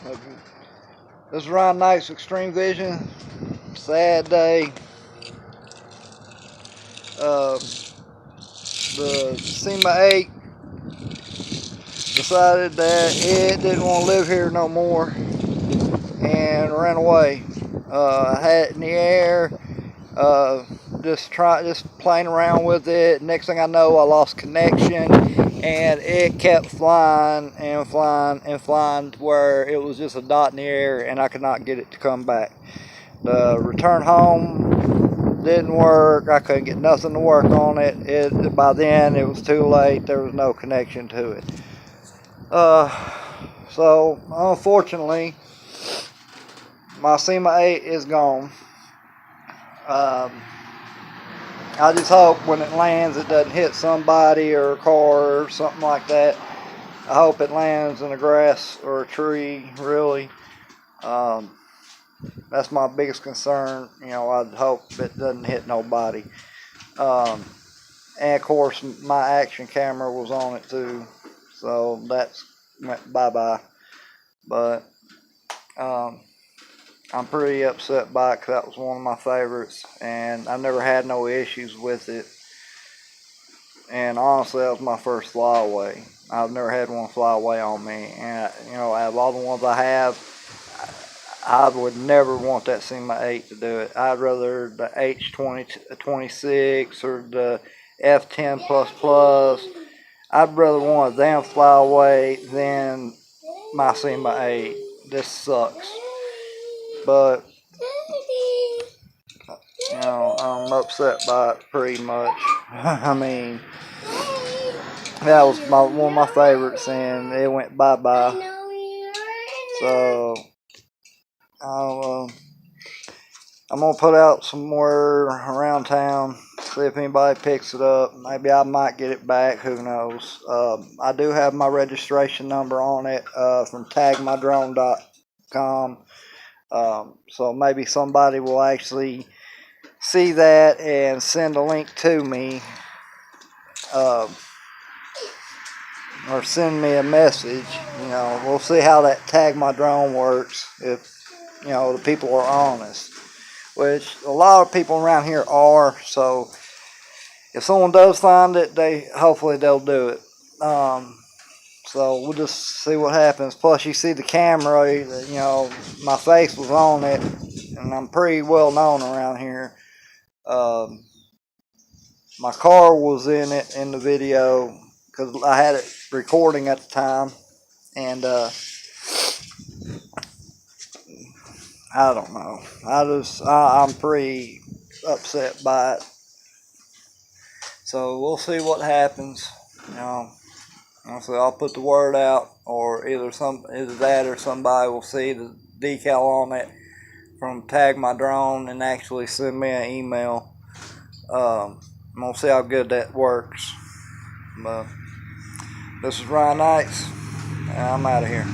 This is Ryan Knight's Extreme Vision. Sad day. The Syma 8 decided that it didn't want to live here no more and ran away. I had it in the air, just playing around with it. Next thing I know, I lost connection, and it kept flying and flying and flying to where it was just a dot in the air, and I could not get it to come back. The return home didn't work. I couldn't get nothing to work on it. By then, it was too late. There was no connection to it. So unfortunately, my Syma 8 is gone. I just hope when it lands it doesn't hit somebody or a car or something like that. I hope it lands in the grass or a tree, really. That's my biggest concern. You know, I'd hope it doesn't hit nobody. And of course, my action camera was on it too, so that's went bye-bye. But I'm pretty upset by it because that was one of my favorites, and I've never had no issues with it. And honestly, that was my first flyaway. I've never had one fly away on me, and you know, out of all the ones I have, I would never want that Syma 8 to do it. I'd rather the H26 or the F10++. I'd rather want a damn flyaway than my Syma 8. This sucks. But, you know, I'm upset by it pretty much. I mean, that was one of my favorites, and it went bye-bye. So, I'm going to put out some more around town, see if anybody picks it up. Maybe I might get it back, who knows. I do have my registration number on it from tagmydrone.com. So maybe somebody will actually see that and send a link to me, or send me a message. You know, we'll see how that Tag My Drone works, if, you know, the people are honest, which a lot of people around here are. So if someone does find it, hopefully they'll do it. So we'll just see what happens. Plus, you see the camera, you know, my face was on it, and I'm pretty well known around here. My car was in it in the video because I had it recording at the time, and I don't know. I'm pretty upset by it. So we'll see what happens. You know. So I'll put the word out, or either that or somebody will see the decal on it from Tag My Drone and actually send me an email. I'm gonna see how good that works. But this is Ryan Knights, and I'm out of here.